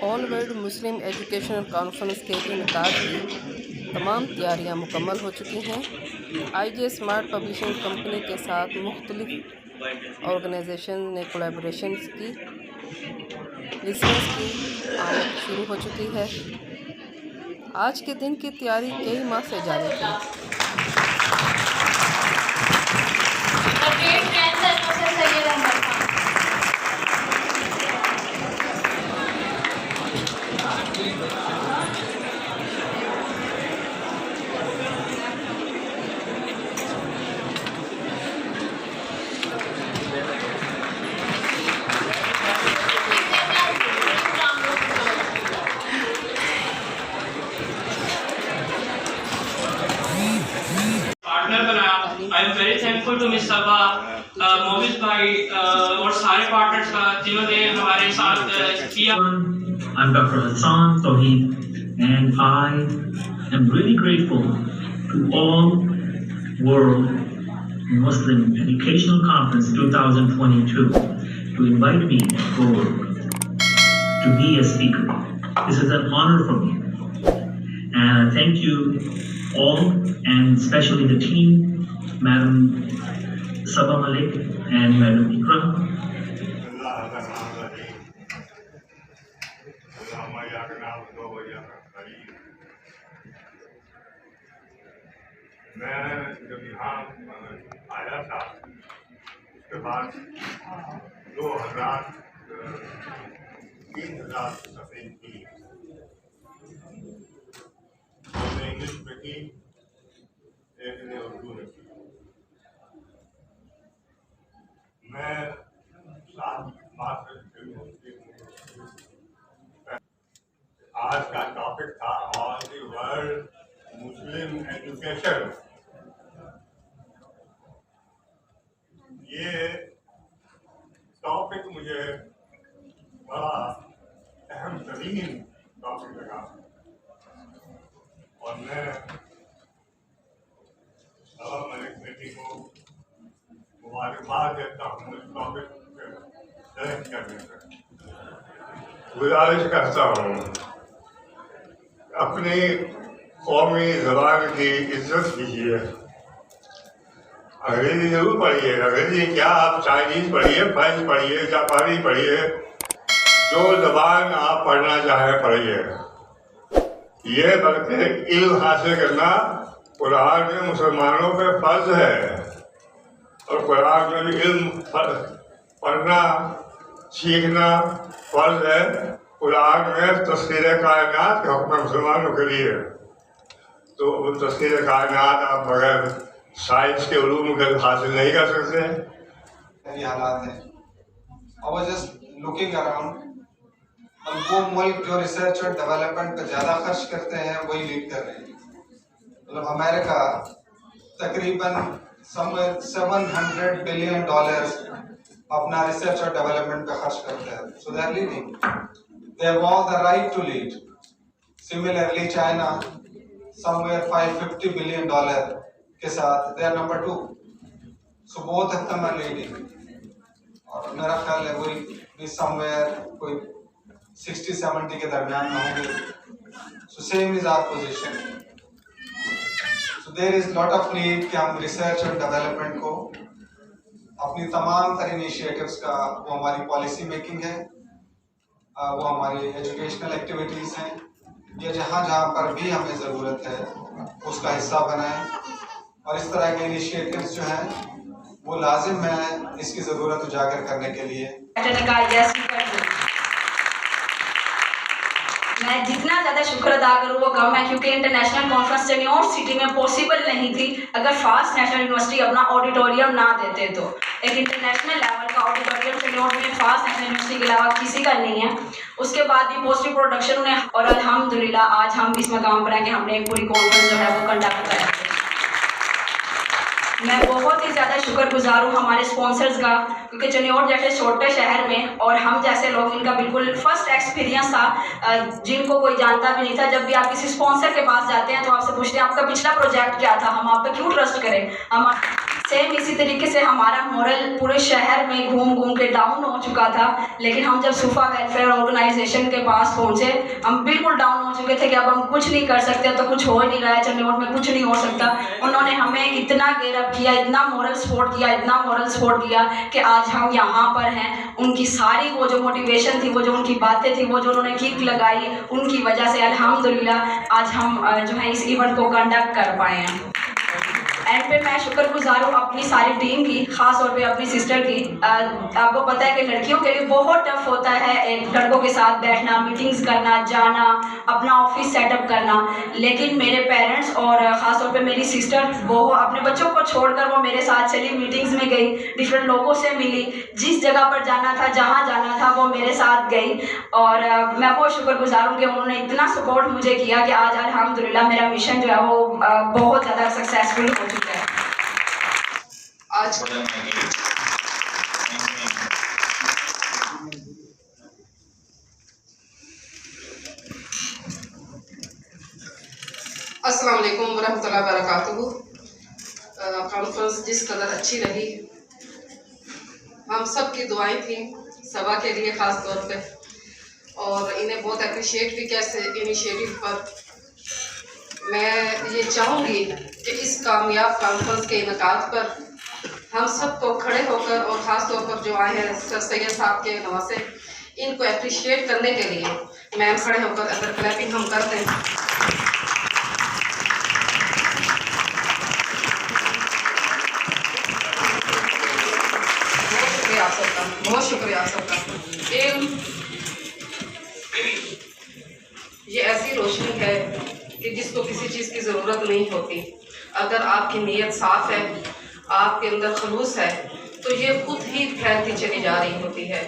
All world Muslim educational conference के इनेकाद की तमाम तैयारियां मुकम्मल हो चुकी हैं। IJ स्मार्ट पब्लिशिंग कंपनी के साथ मुख्तलिफ ऑर्गेनाइजेशन ने कोलैबोरेशंस की। लिसनर्स की आमद शुरू हो चुकी है। आज के दिन की तैयारी कई माह से जारी थी। I am very thankful to Miss Saba, Mohit भाई और सारे पार्टनर्स का जिन्होंने हमारे साथ किया। I'm Dr. Hassan Tawheed and I am really grateful to All World Muslim Educational Conference 2022 to invite me to be a speaker. This is an honor for me. And I thank you all and especially the team, Madam Sabah Malik and Madam Ikra. मैं जब यहाँ आया था उसके बाद 3,000 सफ़ेद की English में की, एक ने उर्दू में की। मैं 7 माह से आज का टॉपिक था all the world Muslim education. ये टॉपिक मुझे बड़ा अहम तरीन टॉपिक लगा और मैं सबा मलिक बेटी को मुबारकबाद देता हूँ इस टॉपिक सेलेक्ट करने पर। गुजारिश करता हूँ अपनी कौमी ज़बान की इज्जत कीजिए। अंग्रेजी जरूर पढ़िए, अंग्रेजी क्या आप चाइनीज़ पढ़िए, फ्रेंच पढ़िए, जापानी पढ़िए, जो ज़बान आप पढ़ना चाहें पढ़िए। ये बल्कि इल्म हासिल करना कुरान में मुसलमानों पे फर्ज है और कुरान में भी इल्म पढ़ना सीखना फर्ज है। कुरान में तस्वीर कायनात का हुक्म मुसलमानों के लिए, तो वो तस्वीर कायनात आप बगैर साइंस के उलूम हासिल नहीं कर सकते। ये हालात है। I was just looking around और वो मुल्क जो रिसर्च और डेवलपमेंट पर ज़्यादा खर्च करते हैं वही लीड कर रहे हैं। मतलब अमेरिका तकरीबन $700 बिलियन अपना रिसर्च और डेवलपमेंट पे खर्च करते हैं। So they are leading. They have all the right to lead. Similarly, China somewhere $550 billion के साथ they are number 2. So both of them are leading. और मेरा ख्याल है वही भी somewhere कोई 60-70 के दरमियान में होंगे। So same is our position. So there is lot of need कि हम रिसर्च और डेवलपमेंट को अपनी तमाम तरह इनिशिएटिव्स का, वो हमारी पॉलिसी मेकिंग है, वो हमारी एजुकेशनल एक्टिविटीज़ हैं, या जहाँ जहाँ पर भी हमें ज़रूरत है उसका हिस्सा बनाएं। और इस तरह के इनिशिएटिव्स जो हैं वो लाजिम है इसकी ज़रूरत उजागर करने के लिए। मैं जितना ज़्यादा शुक्र अदा करूँ वो कम है, क्योंकि इंटरनेशनल कॉन्फ्रेंस चेन्नई सिटी में पॉसिबल नहीं थी अगर फास्ट नेशनल यूनिवर्सिटी अपना ऑडिटोरियम ना देते। तो एक इंटरनेशनल लेवल का ऑडिटोरियम चेन्नई में फास्ट नेशनल यूनिवर्सिटी के अलावा किसी का नहीं है। उसके बाद भी पॉजिटिव प्रोडक्शन ने, और अल्हम्दुलिल्लाह आज हम इस मकाम पर हैं कि हमने एक पूरी कॉन्फ्रेंस जो है वो कंडक्ट करा। मैं बहुत ही ज़्यादा शुक्रगुजार हूँ हमारे स्पॉन्सर्स का, क्योंकि चनियोट जैसे छोटे शहर में और हम जैसे लोग जिनका बिल्कुल फर्स्ट एक्सपीरियंस था, जिनको कोई जानता भी नहीं था, जब भी आप किसी स्पॉन्सर के पास जाते हैं तो आपसे पूछते हैं आपका पिछला प्रोजेक्ट क्या था, हम आप पे क्यों ट्रस्ट करें। हम सेम इसी तरीके से हमारा मोरल पूरे शहर में घूम घूम के डाउन हो चुका था, लेकिन हम जब सुफा वेलफेयर ऑर्गेनाइजेशन के पास पहुंचे, हम बिल्कुल डाउन हो चुके थे कि अब हम कुछ नहीं कर सकते, तो कुछ हो ही नहीं रहा है, चंडीगढ़ में कुछ नहीं हो सकता। उन्होंने हमें इतना गेयरअप किया, इतना मोरल सपोर्ट किया, इतना मोरल सपोर्ट किया कि आज हम यहाँ पर हैं। उनकी सारी वो जो मोटिवेशन थी, वो जो उनकी बातें थी, वो जो उन्होंने किक लगाई, उनकी वजह से अल्हम्दुलिल्लाह आज हम जो है इस इवेंट को कंडक्ट कर पाए हैं। एंड पे मैं शुक्रगुजार हूँ अपनी सारी टीम की, ख़ास तौर पे अपनी सिस्टर की। आपको पता है कि लड़कियों के लिए बहुत टफ होता है एक लड़कों के साथ बैठना, मीटिंग्स करना, जाना, अपना ऑफिस सेटअप करना, लेकिन मेरे पेरेंट्स और ख़ास तौर पे मेरी सिस्टर, वो अपने बच्चों को छोड़कर वो मेरे साथ चली, मीटिंग्स में गई, डिफरेंट लोगों से मिली, जिस जगह पर जाना था, जहाँ जाना था, वो मेरे साथ गई। और मैं बहुत शुक्रगुजार हूँ कि उन्होंने इतना सपोर्ट मुझे किया कि आज अल्हम्दुलिल्लाह मेरा मिशन जो है वो बहुत ज़्यादा सक्सेसफुल हो चुका है। आज अस्सलाम वालेकुम वरहमतुल्लाहि वबरकातुहू। कॉन्फ्रेंस जिस कदर अच्छी रही, हम सब की दुआएं थी सभा के लिए ख़ास तौर पे, और इन्हें बहुत अप्रिशिएट भी किया इस इनिशिएटिव पर। मैं ये चाहूँगी कि इस कामयाब कॉन्फ्रेंस के इनकाद पर हम सबको खड़े होकर, और ख़ास तौर पर जो आए हैं सर सैयद साहब के नवासे, इनको अप्रिशिएट करने के लिए मैम खड़े होकर अगर क्लैपिंग हम करते हैं। बहुत शुक्रिया आप सबका। ये ऐसी रोशनी है कि जिसको किसी चीज़ की ज़रूरत नहीं होती। अगर आपकी नीयत साफ़ है, आपके अंदर खलूस है, तो ये खुद ही फैलती चली जा रही होती है।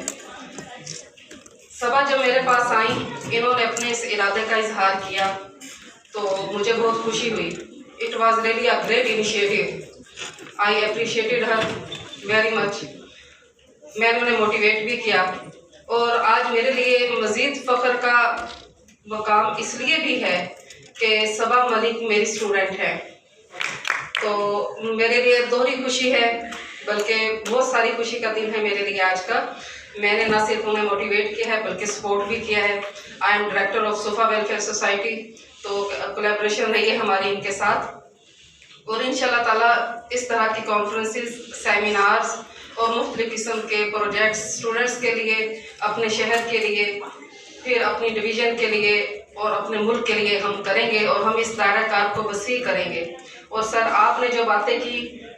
सभा जब मेरे पास आई, इन्होंने अपने इस इरादे का इजहार किया, तो मुझे बहुत खुशी हुई। It was really a great initiative. I appreciated her very much. मैंने उन्हें मोटिवेट भी किया, और आज मेरे लिए मज़ीद फ़ख्र का मकाम इसलिए भी है कि सबा मलिक मेरी स्टूडेंट है। तो मेरे लिए दोहरी खुशी है, बल्कि बहुत सारी खुशी का दिन है मेरे लिए आज का। मैंने न सिर्फ उन्हें मोटिवेट किया है बल्कि सपोर्ट भी किया है। I am director of sofa welfare society, तो कोलैबोरेशन रही है हमारी इनके साथ, और इंशाल्लाह ताला इस तरह की कॉन्फ्रेंसेस, सेमिनार्स और मुख्तलिफ़ किस्म के प्रोजेक्ट्स स्टूडेंट्स के लिए, अपने शहर के लिए, फिर अपनी डिवीज़न के लिए और अपने मुल्क के लिए हम करेंगे, और हम इस दायरा कार को वसी करेंगे। और सर, आपने जो बातें की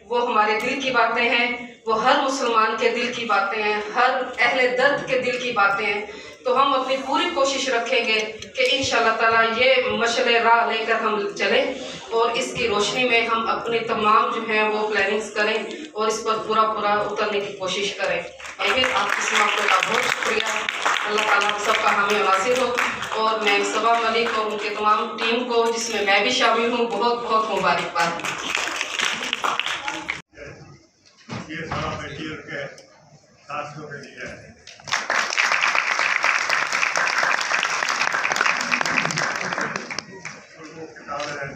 वो हमारे दिल की बातें हैं, वो हर मुसलमान के दिल की बातें हैं, हर अहले दर्द के दिल की बातें हैं। तो हम अपनी पूरी कोशिश रखेंगे कि इंशाल्लाह ताला ये मशले राह लेकर हम चलें, और इसकी रोशनी में हम अपनी तमाम जो हैं वो प्लानिंग्स करें और इस पर पूरा उतरने की कोशिश करें। अमीर आपकी समाप्त का बहुत शुक्रिया। अल्लाह ताला सबका हामी नासिर हो, और मैं सबा मलिक और उनके तमाम टीम को, जिसमें मैं भी शामिल हूँ, बहुत बहुत मुबारकबाद। ये सारा मटीरियल के साथियों के लिए है। वो किताबें हैं